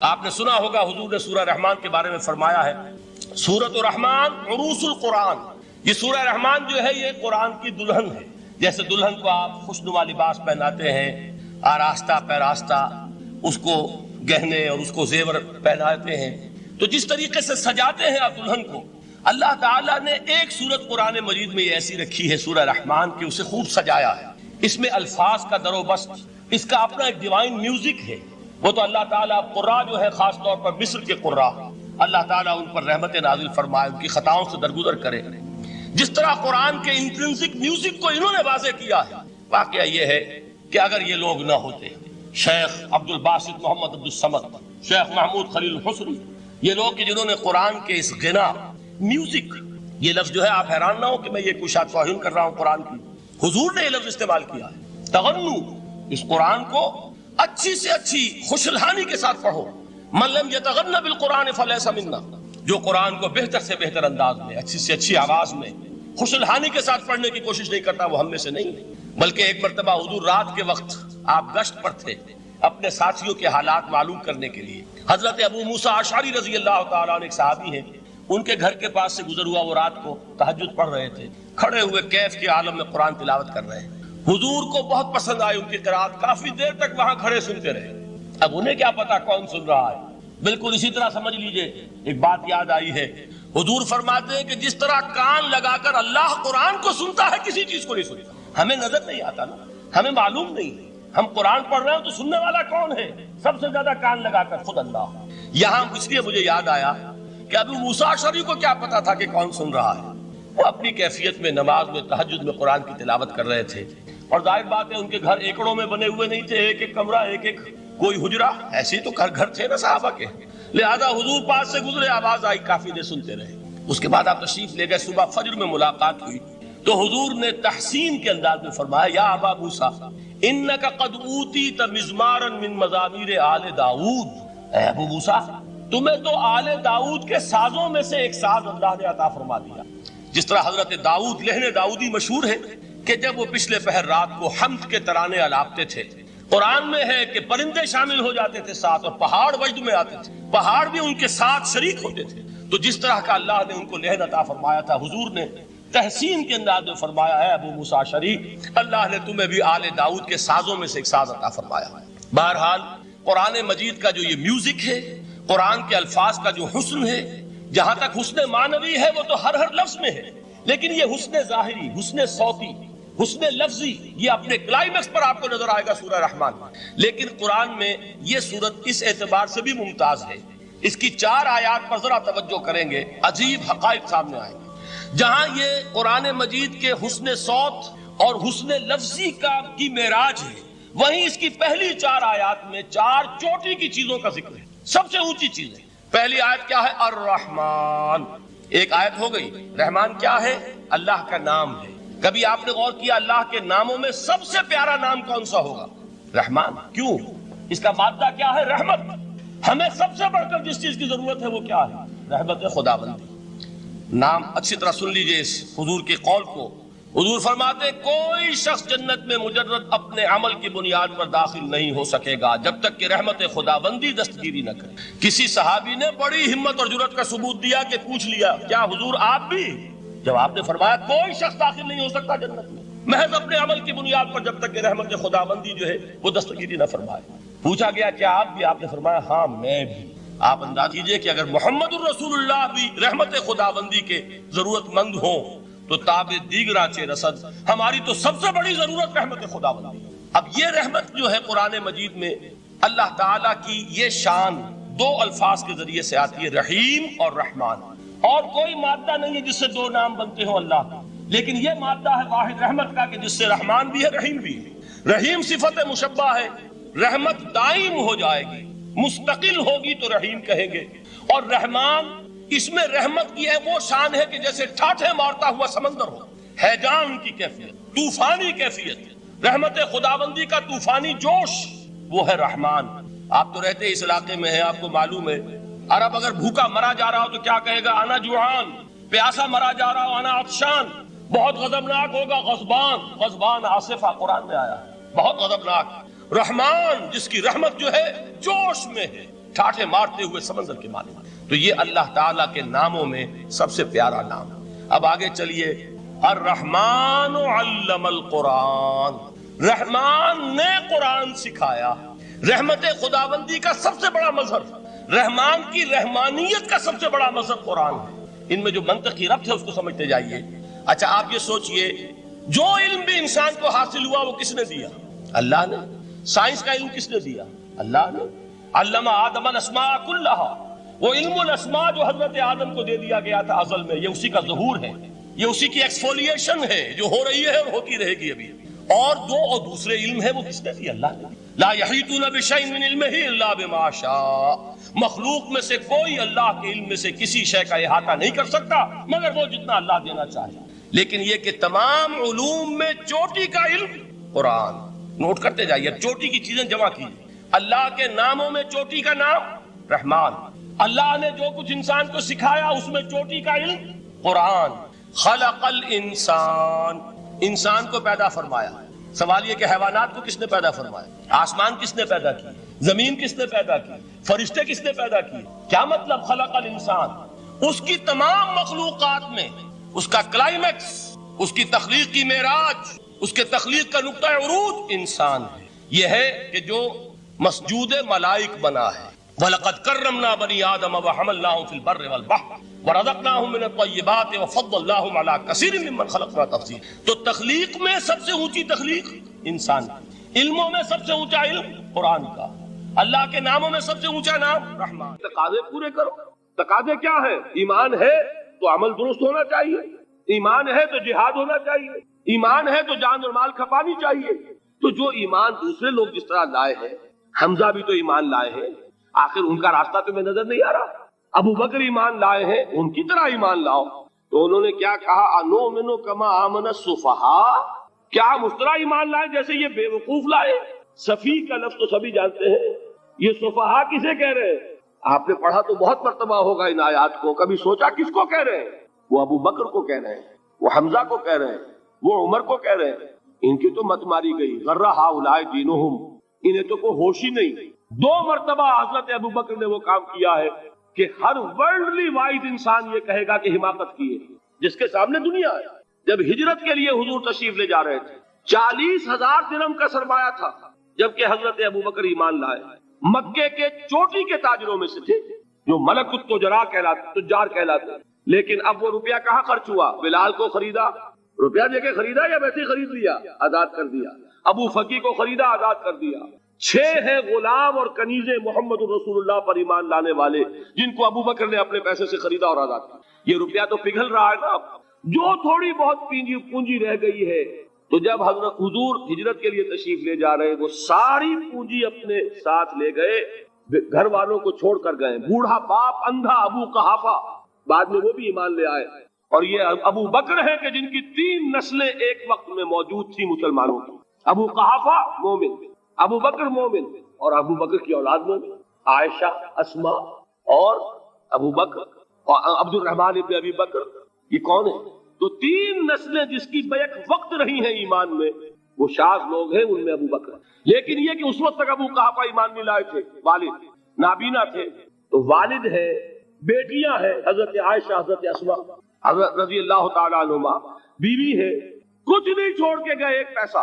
آپ نے سنا ہوگا حضور نے سورہ رحمان کے بارے میں فرمایا ہے سورۃ الرحمان عروس القرآن. یہ سورہ رحمان جو ہے یہ قرآن کی دلہن ہے. جیسے دلہن کو آپ خوشنما لباس پہناتے ہیں، آراستہ پیراستہ اس کو گہنے اور اس کو زیور پہناتے ہیں، تو جس طریقے سے سجاتے ہیں آپ دلہن کو، اللہ تعالیٰ نے ایک سورت قرآن مجید میں یہ ایسی رکھی ہے سورہ رحمان کی، اسے خوب سجایا ہے. اس میں الفاظ کا در و بست، اس کا اپنا ایک ڈیوائن میوزک ہے. وہ تو اللہ تعالیٰ قراء جو ہے خاص طور پر مصر کے قراء، اللہ تعالیٰ ان پر رحمت نازل فرمائے، ان کی خطاؤں سے درگزر کرے. جس طرح قرآن کے انٹرنسک میوزک کو انہوں نے واضح کیا ہے. واقعہ یہ ہے کہ اگر یہ لوگ نہ ہوتے، شیخ عبد الباسط محمد عبد الصمد، شیخ محمود خلیل الحصری، یہ لوگ کہ جنہوں نے قرآن کے اس غنا میوزک، یہ لفظ جو ہے آپ حیران نہ ہو کہ میں یہ کوئی شاید توہین کر رہا ہوں قرآن کی، حضور نے یہ لفظ استعمال کیا ہے. تغنو، اس قرآن کو اچھی سے اچھی خوشلہانی کے ساتھ پڑھو. من لم یتغن بالقرآن فلیس منا، جو قرآن کو بہتر سے بہتر انداز میں، اچھی سے اچھی آواز میں، خوشلہانی کے ساتھ پڑھنے کی کوشش نہیں کرتا وہ ہم میں سے نہیں. بلکہ ایک مرتبہ حضور رات کے وقت آپ گشت پر تھے اپنے ساتھیوں کے حالات معلوم کرنے کے لیے. حضرت ابو موسیٰ اشعری رضی اللہ تعالیٰ عنہ ایک صحابی ہیں، ان کے گھر کے پاس سے گزر ہوا، وہ رات کو تہجد پڑھ رہے تھے، کھڑے ہوئے کیف کے عالم میں قرآن تلاوت کر رہے ہیں. حضور کو بہت پسند آئی ان کی قرات، کافی دیر تک وہاں کھڑے سنتے رہے. اب انہیں کیا پتا کون سن رہا ہے. بالکل اسی طرح سمجھ لیجئے ایک بات یاد آئی ہے، حضور فرماتے ہیں کہ جس طرح کان لگا کر اللہ قرآن کو سنتا ہے کسی چیز کو نہیں سنتا. ہمیں نظر نہیں آتا نا، ہمیں معلوم نہیں ہے، ہم قرآن پڑھ رہے ہیں تو سننے والا کون ہے؟ سب سے زیادہ کان لگا کر خود اللہ. یہاں اس لیے مجھے یاد آیا کہ ابو موسیٰ اشعری کو کیا پتا تھا کہ کون سن رہا ہے. وہ اپنی کیفیت میں نماز میں تہجد میں قرآن کی تلاوت کر رہے تھے، اور ظاہر بات ہے ان کے گھر ایکڑوں میں بنے ہوئے نہیں تھے، ایک ایک کمرہ، ایک ایک کوئی حجرہ، ایسے ہی تو گھر تھے نا صحابہ کے. لہذا حضور پاس سے گزرے، آواز آئی، کافی دیر سنتے رہے. اس کے بعد آپ تشریف لے گئے، صبح فجر میں ملاقات ہوئی تو حضور نے تحسین کے انداز میں فرمایا یا ابا موسیٰ انک قد اوتیت مزمارا من مزامیر آل داؤد. اے ابو موسیٰ، تمہیں تو آل داؤد کے سازوں میں سے ایک ساز اللہ نے عطا فرما دیا. جس طرح حضرت داؤد لہن داؤدی مشہور ہے کہ جب وہ پچھلے پہر رات کو حمد کے ترانے الاپتے تھے، قرآن میں ہے کہ پرندے شامل ہو جاتے تھے ساتھ، اور پہاڑ وجد میں آتے تھے، پہاڑ بھی ان کے ساتھ شریک ہوتے تھے. تو جس طرح کا اللہ نے ان کو لہن عطا فرمایا تھا، حضور نے تحسین کے انداز میں فرمایا ہے ابو موسیٰ اشعری، اللہ نے تمہیں بھی آل داؤد کے سازوں میں سے ایک ساز عطا فرمایا ہے. بہرحال قرآن مجید کا جو یہ میوزک ہے، قرآن کے الفاظ کا جو حسن ہے، جہاں تک حسن معنوی ہے وہ تو ہر لفظ میں ہے، لیکن یہ حسن ظاہری، حسن صوتی، حسن لفظی، یہ اپنے کلائمیکس پر آپ کو نظر آئے گا سورہ رحمان میں. لیکن قرآن میں یہ سورت اس اعتبار سے بھی ممتاز ہے، اس کی 4 آیات پر ذرا توجہ کریں گے، عجیب حقائق سامنے آئیں گے. جہاں یہ قرآن مجید کے حسن صوت اور حسن لفظی کی معراج ہے، وہیں اس کی پہلی 4 آیات میں 4 چوٹی کی چیزوں کا ذکر ہے، سب سے اونچی چیز ہے. پہلی آیت کیا ہے؟ الرحمن. ایک آیت ہو گئی. رحمان کیا ہے؟ اللہ کا نام ہے. کبھی آپ نے غور کیا اللہ کے ناموں میں سب سے پیارا نام کون سا ہوگا؟ رحمان. کیوں؟ اس کا مادہ کیا ہے؟ رحمت. ہمیں سب سے بڑھ کر جس چیز کی ضرورت ہے وہ کیا ہے؟ رحمت خداوندی. نام اچھی طرح سن لیجئے اس حضور کے قول کو. حضور فرماتے کوئی شخص جنت میں مجرد اپنے عمل کی بنیاد پر داخل نہیں ہو سکے گا جب تک کہ رحمت خداوندی دستگیری نہ کرے. کسی صحابی نے بڑی ہمت اور جرأت کا ثبوت دیا کہ پوچھ لیا کیا حضور آپ بھی؟ جب آپ نے فرمایا کوئی شخص داخل نہیں ہو سکتا جنت میں محض اپنے عمل کی بنیاد پر جب تک کہ رحمت خداوندی جو ہے وہ دستگیری نہ فرمائے. پوچھا گیا کیا آپ بھی؟ آپ نے فرمایا ہاں میں بھی. آپ انداز کیجئے کہ اگر محمد الرسول اللہ بھی رحمت خداوندی کے ضرورت مند ہوں تو تاب دیگراں چے رسد، ہماری تو سب سے بڑی ضرورت رحمت خداوندی. اب یہ رحمت جو ہے قرآن مجید میں اللہ تعالیٰ کی یہ شان 2 الفاظ کے ذریعے سے آتی ہے، رحیم اور رحمان. اور کوئی مادہ نہیں ہے جس سے 2 نام بنتے ہوں اللہ کا، لیکن یہ مادہ ہے واحد رحمت کا کہ جس سے رحمان بھی ہے رحیم بھی ہے. رحیم صفت مشبہ ہے، رحمت دائم ہو جائے گی، مستقل ہوگی تو رحیم کہیں گے. اور رحمان، اس میں رحمت کی ہے وہ شان ہے کہ جیسے ٹھاٹھے مارتا ہوا سمندر ہو، ہیجان کی کیفیت، طوفانی کیفیت. رحمت خداوندی کا طوفانی جوش وہ ہے رحمان. آپ تو رہتے اس علاقے میں ہیں، آپ کو معلوم ہے عرب اگر بھوکا مرا جا رہا ہو تو کیا کہے گا؟ انا جوعان. پیاسا مرا جا رہا ہو انا عطشان. بہت غضبناک ہوگا غضبان. غضبان آصفہ قرآن میں آیا، بہت غضبناک. رحمان جس کی رحمت جو ہے جوش میں ہے، ٹھاٹھے مارتے ہوئے سمندر کے مالک. تو یہ اللہ تعالیٰ کے ناموں میں سب سے پیارا نام. اب آگے چلیے. الرحمن علم القرآن، رحمان نے قرآن سکھایا. رحمت خداوندی کا سب سے بڑا مظہر، رحمان کی رحمانیت کا سب سے بڑا مظہر قرآن ہے. ان میں جو منطقی ربط ہے اس کو سمجھتے جائیے. اچھا آپ یہ سوچئے، جو علم بھی انسان کو حاصل ہوا وہ کس نے دیا؟ اللہ نے. سائنس کا علم کس نے دیا؟ اللہ نے. علم آدم الاسماء کلہا، وہ علم الاسماء جو حضرت آدم کو دے دیا گیا تھا ازل میں، یہ اسی کا ظہور ہے، یہ اسی کی ایکسفولیشن ہے جو ہو رہی ہے اور ہوتی رہے گی ابھی. اور دوسرے علم ہے وہ کس نے دیا؟ اللہ نے. لا یحیطون بشیء من علمہ الا بما شاء، مخلوق میں سے کوئی اللہ کے علم میں سے کسی شے کا احاطہ نہیں کر سکتا مگر وہ جتنا اللہ دینا چاہے. لیکن یہ کہ تمام علوم میں چوٹی کا علم قرآن. نوٹ کرتے جائیے، چوٹی کی چیزیں جمع کیجیے. اللہ کے ناموں میں چوٹی کا نام رحمان. اللہ نے جو کچھ انسان کو سکھایا اس میں چوٹی کا علم قرآن. خلق الانسان، انسان کو پیدا فرمایا. سوال یہ کہ حیوانات کو کس نے پیدا فرمایا؟ آسمان کس نے پیدا کی؟ زمین کس نے پیدا کی؟ فرشتے کس نے پیدا کی؟ کیا مطلب خلق الانسان؟ اس کی تمام مخلوقات میں اس کا کلائمیکس، اس کی تخلیق کی معراج، اس کے تخلیق کا نقطہ عروج انسان ہے. یہ ہے کہ جو مسجود ملائک بنا ہے. وَلَقَدْ كَرَّمْنَا بَنِي آدَمَ وَحَمَلْنَاهُمْ فِي الْبَرِّ وَالْبَحْرِ وَرَزَقْنَاهُمْ مِنَ الطَّيِّبَاتِ وَفَضَّلْنَاهُمْ عَلَى كَثِيرٍ مِّمَّنْ خَلَقْنَا تَفْضِيلًا. تو تخلیق میں سب سے اونچی تخلیق انسان کی، علموں میں سب سے اونچا علم قرآن کا، اللہ کے ناموں میں سب سے اونچا نام رحمان. تقاضے پورے کرو. تقاضے کیا ہے؟ ایمان ہے تو عمل درست ہونا چاہیے، ایمان ہے تو جہاد ہونا چاہیے، ایمان ہے تو جان اور مال کھپانی چاہیے. تو جو ایمان دوسرے لوگ جس طرح لائے ہیں، حمزہ بھی تو ایمان لائے ہیں، آخر ان کا راستہ تمہیں نظر نہیں آ رہا؟ ابو بکر ایمان لائے ہیں، ان کی طرح ایمان لاؤ. تو انہوں نے کیا کہا؟ انؤمن کما آمن السفہاء، کیا ہم اس طرح ایمان لائے جیسے یہ بے وقوف لائے؟ سفیہ کا لفظ تو سبھی جانتے ہیں، یہ سفہاء کسے کہہ رہے ہیں؟ آپ نے پڑھا تو بہت مرتبہ ہوگا ان آیات کو، کبھی سوچا کس کو کہہ رہے ہیں؟ وہ ابو بکر کو کہہ رہے ہیں، وہ حمزہ کو کہہ رہے ہیں، وہ عمر کو کہہ رہے ہیں. ان کی تو مت ماری گئی. غر ہؤلاء دینہم، انہیں تو کوئی ہوش ہی نہیں. 2 مرتبہ حضرت ابو بکر نے وہ کام کیا ہے کہ ہر ورلڈلی وائز انسان یہ کہے گا کہ حماقت کی ہے جس کے سامنے دنیا ہے. جب ہجرت کے لیے حضور تشریف لے جا رہے تھے، 40,000 درہم کا سرمایہ تھا، جبکہ حضرت ابو بکر ایمان لائے. مکے کے چوٹی کے تاجروں میں سے تھے جو ملک التجار کہلاتے. لیکن اب وہ روپیہ کہاں خرچ ہوا؟ بلال کو خریدا، روپیہ دے کے خریدا یا ویسے ہی خرید لیا؟ آزاد کر دیا. ابو فقی کو خریدا، آزاد کر دیا. 6 ہیں غلام اور کنیزیں محمد رسول اللہ پر ایمان لانے والے جن کو ابو بکر نے اپنے پیسے سے خریدا اور آزاد کیا. یہ روپیہ تو پگھل رہا ہے نا. جو تھوڑی بہت پونجی رہ گئی ہے، تو جب حضرت حضور ہجرت کے لیے تشریف لے جا رہے، وہ ساری پونجی اپنے ساتھ لے گئے، گھر والوں کو چھوڑ کر گئے. بوڑھا باپ اندھا ابو قحافہ، بعد میں وہ بھی ایمان لے آئے. اور یہ ابو بکر ہیں کہ جن کی 3 نسلیں ایک وقت میں موجود تھی مسلمانوں کی. ابو قحافہ مومن، ابو بکر مومن، اور ابو بکر کی اولاد مومن، عائشہ، اسما اور ابو بکر اور عبد الرحمن ابن ابی بکر. یہ کون ہے؟ تو 3 نسلیں جس کی بیک وقت رہی ہیں ایمان میں، وہ شاذ لوگ ہیں، ان میں ابو بکر. لیکن یہ کہ اس وقت تک ابو قحافہ ایمان نہیں لائے تھے، والد نابینا تھے. تو والد ہے، بیٹیاں ہیں، حضرت عائشہ، حضرت اسما حضرت رضی اللہ تعالیٰ عنہما، بیوی ہے. کچھ نہیں چھوڑ کے گئے، ایک پیسہ.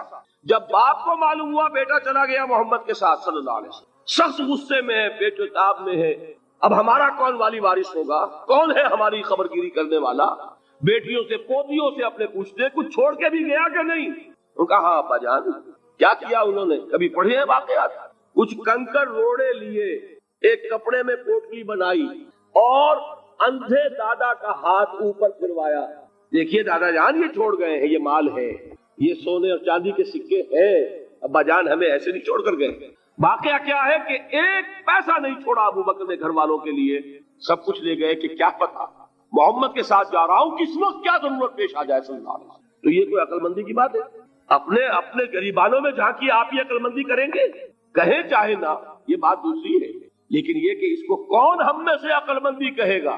جب باپ کو معلوم ہوا بیٹا چلا گیا محمد کے ساتھ صلی اللہ علیہ وسلم، سخت غصے میں ہے، پیٹ تاب میں ہے. اب ہمارا کون والی وارث ہوگا؟ کون ہے ہماری خبر گیری کرنے والا؟ بیٹیوں سے پوتیوں سے اپنے پوچھتے کچھ چھوڑ کے بھی گیا کہ نہیں؟ انہوں نے کہا ہاں ابا جان. کیا کیا انہوں نے؟ کبھی پڑھے ہیں واقعات؟ کچھ کنکر روڑے لیے، ایک کپڑے میں پوٹلی بنائی اور اندھے دادا کا ہاتھ اوپر پھروایا. دیکھیے دادا جان یہ چھوڑ گئے ہیں، یہ مال ہے، یہ سونے اور چاندی کے سکے ہیں، ابا جان ہمیں ایسے نہیں چھوڑ کر گئے. واقعہ کیا ہے کہ ایک پیسہ نہیں چھوڑا ابو بکر نے گھر والوں کے لیے، سب کچھ لے گئے کہ کیا پتہ محمد کے ساتھ جا رہا ہوں، کس وقت کیا ضرورت پیش آ جائے صلی اللہ علیہ وسلم. تو یہ کوئی عقل مندی کی بات ہے؟ اپنے غریبانوں میں جھانکی آپ یہ عقل مندی کریں گے؟ کہیں چاہے نہ، یہ بات دوسری ہے. لیکن یہ کہ اس کو کون ہم میں سے عقل مندی کہے گا؟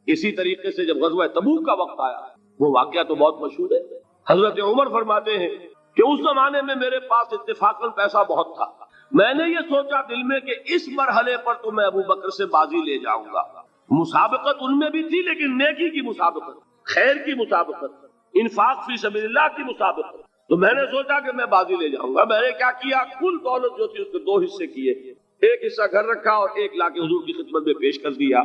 اسی طریقے سے جب غزوہ تبوک کا وقت آیا، وہ واقعہ تو بہت مشہور ہے. حضرت عمر فرماتے ہیں کہ اس زمانے میں میرے پاس اتفاقاً پیسہ بہت تھا، میں نے یہ سوچا دل میں کہ اس مرحلے پر تو میں ابو بکر سے بازی لے جاؤں گا. مسابقت ان میں بھی تھی لیکن نیکی کی مسابقت, خیر کی مسابقت, انفاق فی سبیل اللہ کی مسابقت. تو میں نے سوچا کہ میں بازی لے جاؤں گا. میں نے کیا کیا, کل دولت جو تھی اس کے 2 حصے کیے. ایک حصہ گھر رکھا اور ایک لا کے حضور کی خدمت میں پیش کر دیا.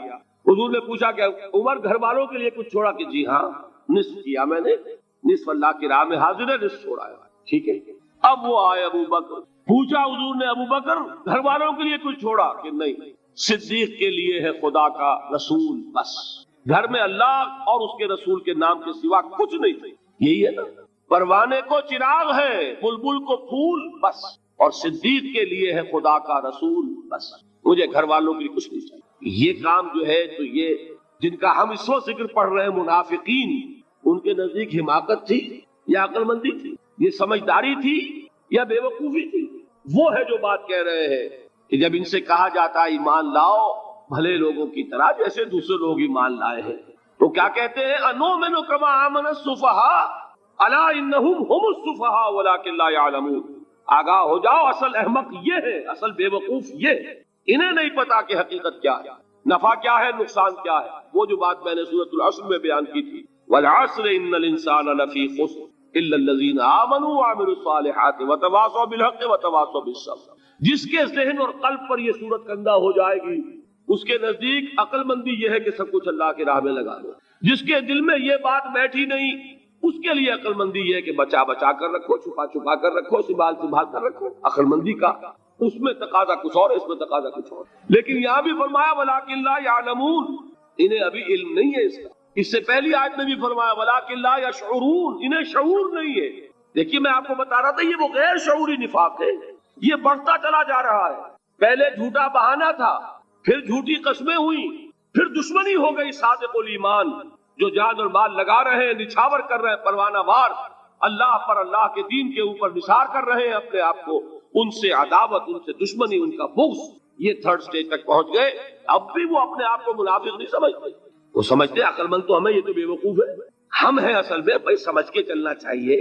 حضور نے پوچھا کہ عمر گھر والوں کے لیے کچھ چھوڑا؟ کہ جی ہاں, نصف کیا میں نے, نصف اللہ کی راہ میں حاضر ہے, نصف چھوڑا ہے. ٹھیک ہے. اب وہ آئے ابو بکر, پوچھا حضور نے ابو بکر گھر والوں کے لیے کچھ چھوڑا؟ کہ نہیں, صدیق کے لیے ہے خدا کا رسول بس, گھر میں اللہ اور اس کے رسول کے نام کے سوا کچھ نہیں تھے. یہی ہے نا, پروانے کو چراغ ہے, بلبل کو پھول بس, اور صدیق کے لیے ہے خدا کا رسول بس, مجھے گھر والوں کے لیے کچھ نہیں چاہیے. یہ کام جو ہے تو یہ جن کا ہم اس وقت ذکر پڑھ رہے ہیں منافقین, ان کے نزدیک حماقت تھی یا عقل مندی تھی, یہ سمجھداری تھی یا بے وقوفی تھی؟ وہ ہے جو بات کہہ رہے ہیں کہ جب ان سے کہا جاتا ہے ایمان لاؤ بھلے لوگوں کی طرح جیسے دوسرے لوگ ایمان لائے ہیں, تو کیا کہتے ہیں, انؤمن کما آمن السفہاء الا انہم هم السفہاء ولکن لا یعلمون. آگاہ ہو جاؤ, اصل احمق یہ ہے, اصل بے وقوف یہ ہے, انہیں نہیں پتا کہ حقیقت کیا ہے, نفع کیا ہے, نقصان کیا ہے. وہ جو بات میں نے سورۃ العصر میں بیان کی تھی, والعصر ان الانسان لفی خسر الا الذین آمنوا وعملوا الصالحات وتواصوا بالحق وتواصوا بالصبر. جس کے ذہن اور قلب پر یہ صورت کندہ ہو جائے گی, اس کے نزدیک عقل مندی یہ ہے کہ سب کچھ اللہ کی راہ میں لگا دو. جس کے دل میں یہ بات بیٹھی نہیں, اس کے لیے عقل مندی یہ ہے کہ بچا بچا کر رکھو, چھپا چھپا کر رکھو, سنبھال سنبھال کر رکھو. عقل مندی کا اس میں تقاضا کچھ اور, اس میں تقاضا کچھ اور. لیکن یہاں بھی فرمایا ولکن لا یعلمون, انہیں ابھی علم نہیں ہے اس کا. اس سے پہلی آیت میں بھی فرمایا ولکن لا یشعرون, انہیں شعور نہیں ہے. دیکھیے میں آپ کو بتا رہا تھا, یہ وہ غیر شعوری نفاق ہے, یہ بڑھتا چلا جا رہا ہے. پہلے جھوٹا بہانہ تھا, پھر جھوٹی قسمیں ہوئی, پھر دشمنی ہو گئی صادق الایمان, جو جان اور مال لگا رہے ہیں, نچھاور کر رہے ہیں پروانہ وار, اللہ پر, اللہ کے دین کے اوپر نثار کر رہے ہیں اپنے آپ کو, ان سے عداوت, ان سے دشمنی, ان کا بغض, یہ 3rd سٹیج تک پہنچ گئے. اب بھی وہ اپنے آپ کو منافق نہیں سمجھتے, وہ سمجھتے عقل مند تو ہمیں, یہ تو بے وقوف ہے. ہم ہیں اصل میں بھائی, سمجھ کے چلنا چاہیے,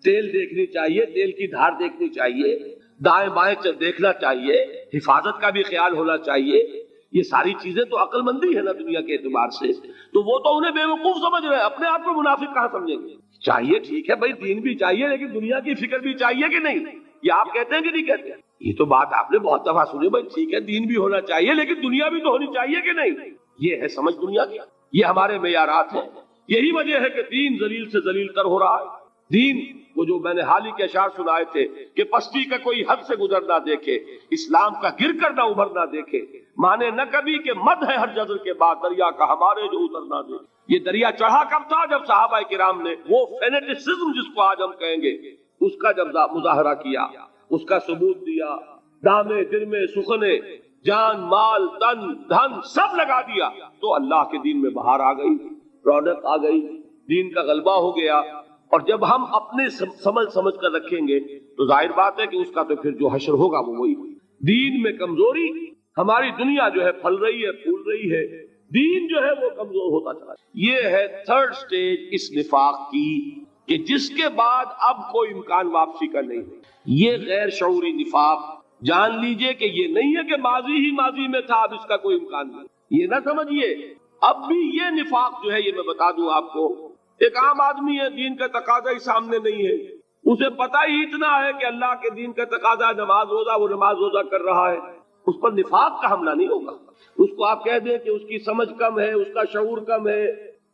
تیل دیکھنی چاہیے, تیل کی دھار دیکھنی چاہیے, دائیں بائیں دیکھنا چاہیے, حفاظت کا بھی خیال ہونا چاہیے. یہ ساری چیزیں تو عقل مندی ہے نا دنیا کے اعتبار سے. تو وہ تو انہیں بے وقوف سمجھ رہے ہیں, اپنے آپ کو منافق کہاں سمجھیں گے؟ چاہیے ٹھیک ہے بھائی, دین بھی چاہیے لیکن دنیا کی فکر بھی چاہیے کہ نہیں؟ یہ آپ کہتے ہیں کہ نہیں کہتے ہیں؟ یہ تو بات آپ نے بہت دفعہ سنی بھائی, ٹھیک ہے دین بھی ہونا چاہیے لیکن دنیا بھی تو ہونی چاہیے کہ نہیں؟ یہ ہے سمجھ دنیا کی, یہ ہمارے معیارات ہیں. یہی وجہ ہے کہ دین ذلیل سے ذلیل تر ہو رہا ہے. دین وہ جو میں نے حال ہی کے اشعار سنائے تھے کہ پستی کا کوئی حد سے گزر نہ دیکھے, اسلام کا گر کر نہ ابھر نہ دیکھے, مانے نہ کبھی کہ مد ہے ہر جزر کے بعد دریا کا ہمارے جو اتر نہ دے. یہ دریا چڑھا کب تھا؟ جب صحابہ کرام نے وہ فینیٹسزم جس کو آج ہم کہیں گے, اس کا جب مظاہرہ کیا, اس کا ثبوت دیا, دامے درمے سخنے, جان مال تن دھن سب لگا دیا, تو اللہ کے دین میں بہار آ گئی, رونق آ گئی, دین کا غلبہ ہو گیا. اور جب ہم اپنے سمجھ کر رکھیں گے تو ظاہر بات ہے کہ اس کا تو پھر جو حشر ہوگا وہ وہی. دین میں کمزوری, ہماری دنیا جو ہے پھل رہی ہے, پھول رہی ہے, دین جو ہے وہ کمزور ہوتا چلا. یہ ہے 3rd سٹیج اس نفاق کی, کہ جس کے بعد اب کوئی امکان واپسی کا نہیں ہے. یہ غیر شعوری نفاق, جان لیجئے کہ یہ نہیں ہے کہ ماضی ہی ماضی میں تھا, اب اس کا کوئی امکان نہیں. یہ نہ سمجھیے, اب بھی یہ نفاق جو ہے, یہ میں بتا دوں آپ کو, ایک عام آدمی ہے, دین کا تقاضا ہی سامنے نہیں ہے, اسے پتہ ہی اتنا ہے کہ اللہ کے دین کا تقاضا نماز روزہ, وہ نماز روزہ کر رہا ہے, اس پر نفاق کا حملہ نہیں ہوگا. اس کو آپ کہہ دیں کہ اس کی سمجھ کم ہے, اس کا شعور کم ہے,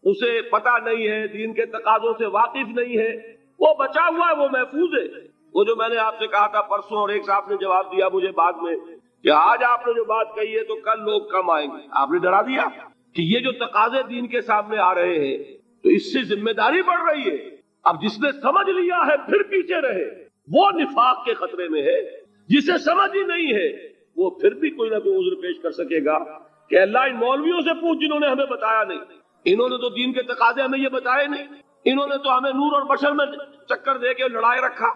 اسے پتہ نہیں ہے, دین کے تقاضوں سے واقف نہیں ہے, وہ بچا ہوا ہے, وہ محفوظ ہے. وہ جو میں نے آپ سے کہا تھا پرسوں, اور ایک صاحب نے جواب دیا مجھے بعد میں کہ آج آپ نے جو بات کہی ہے تو کل لوگ کم آئیں گے, آپ نے ڈرا دیا کہ یہ جو تقاضے دین کے سامنے آ رہے ہیں تو اس سے ذمہ داری بڑھ رہی ہے. اب جس نے سمجھ لیا ہے پھر پیچھے رہے, وہ نفاق کے خطرے میں ہے. جسے سمجھ ہی نہیں ہے وہ پھر بھی کوئی نہ کوئی عذر پیش کر سکے گا کہ اللہ ان مولویوں سے پوچھ جنہوں نے ہمیں بتایا نہیں, انہوں نے تو دین کے تقاضے ہمیں یہ بتائے نہیں, انہوں نے تو ہمیں نور اور بشر میں چکر دے کے لڑائے رکھا,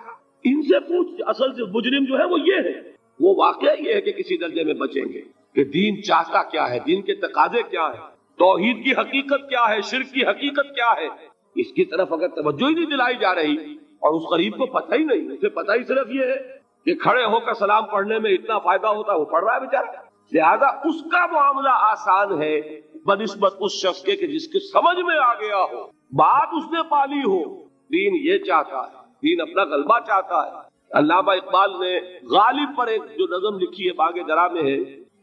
ان سے پوچھ. اصل سے مجرم جو ہے وہ یہ ہے, وہ واقعہ یہ ہے کہ کسی درجے میں بچیں گے کہ دین چاہتا کیا ہے, دین کے تقاضے کیا ہے, توحید کی حقیقت کیا ہے, شرک کی حقیقت کیا ہے. اس کی طرف اگر توجہ ہی نہیں دلائی جا رہی اور اس غریب کو پتہ ہی نہیں, اسے پتہ ہی صرف یہ ہے کہ کھڑے ہو کر سلام پڑھنے میں اتنا فائدہ ہوتا ہے، وہ پڑھ رہا ہے بیچارہ، لہذا اس کا معاملہ آسان ہے بنسبت اس شخص کے کہ جس کے سمجھ میں آ گیا ہو، بات اس نے پالی ہو۔ دین یہ چاہتا ہے، دین اپنا غلبہ چاہتا ہے۔ علامہ اقبال نے غالب پر ایک جو نظم لکھی ہے باغ درا میں ہے،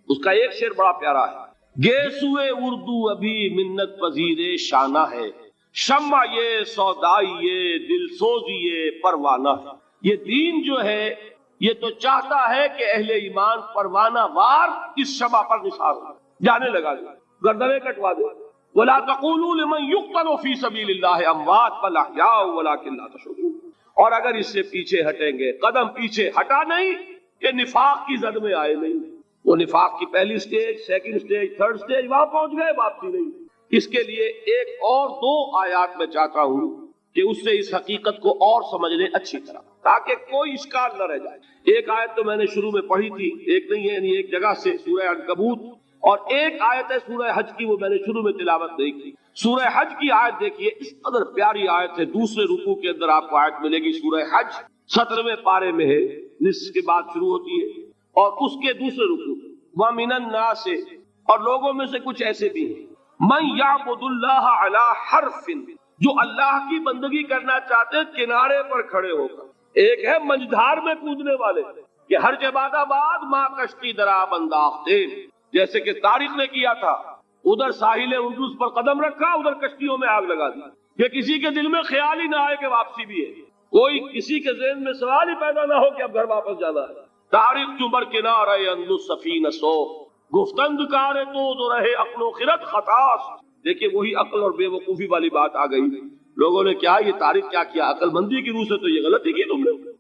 اس کا ایک شعر بڑا پیارا ہے، گیسوئے اردو ابھی منت پذیر شانہ ہے، شمع یہ سودائی یہ دل سوزی یہ پروانہ ہے۔ یہ دین جو ہے یہ تو چاہتا ہے کہ اہل ایمان پروانہ وار اس شمع پر نثار ہو، جانے لگا دے، گردنیں کٹوا دے۔ وَلَا تَقُولُوا لِمَنْ يُقْتَلُ فِي سَبِيلِ اللَّهِ أَمْوَاتٌ بَلْ أَحْيَاءٌ وَلَكِنْ لَا تَشْعُرُونَ۔ اور اگر اس سے پیچھے ہٹیں گے، قدم پیچھے ہٹا نہیں کہ نفاق کی زد میں آئے نہیں، وہ نفاق کی پہلی stage, second stage, third stage وہاں پہنچ گئے، واپسی نہیں۔ اس کے لیے ایک اور دو آیات میں چاہتا ہوں کہ اس سے اس حقیقت کو اور سمجھ لیں اچھی طرح، تاکہ کوئی اشکال نہ رہ جائے۔ ایک آیت تو میں نے شروع میں پڑھی تھی، ایک نہیں ہے یعنی ایک جگہ سے سورہ عنکبوت، اور ایک آیت ہے سورہ حج کی، وہ میں نے شروع میں تلاوت نہیں کی۔ سورہ حج کی آیت دیکھیے، اس قدر پیاری آیت ہے، دوسرے رکوع کے اندر آپ کو آیت ملے گی، سورہ حج 17ویں پارے میں ہے، نصف کے بعد شروع ہوتی ہے، اور اس کے دوسرے رکوع وَمِنَ النَّاسِ، اور لوگوں میں سے کچھ ایسے بھی ہیں، مَن يَعْبُدُ اللَّهَ عَلَى حَرْفٍ، جو اللہ کی بندگی کرنا چاہتے ہیں کنارے پر کھڑے ہو کر۔ ایک ہے منجدھار میں کودنے والے کہ ہر جباد آباد ماں کشتی دراب انداختے، جیسے کہ طارق نے کیا تھا، ادھر ساحل اندلس پر قدم رکھا، ادھر کشتیوں میں آگ لگا دی، کہ کسی کے دل میں خیال ہی نہ آئے کہ واپسی بھی ہے، کوئی کسی کے ذہن میں سوال ہی پیدا نہ ہو کہ اب گھر واپس جانا ہے۔ طارق چمر کنارہ اندلس سفینہ سو، گفتند کارے تو رہے عقل و خرد خطاس۔ دیکھیے وہی عقل اور بے وقوفی والی بات آ گئی، لوگوں نے کیا یہ طارق کیا کیا، عقل مندی کی روح سے تو یہ غلطی کی تم نے۔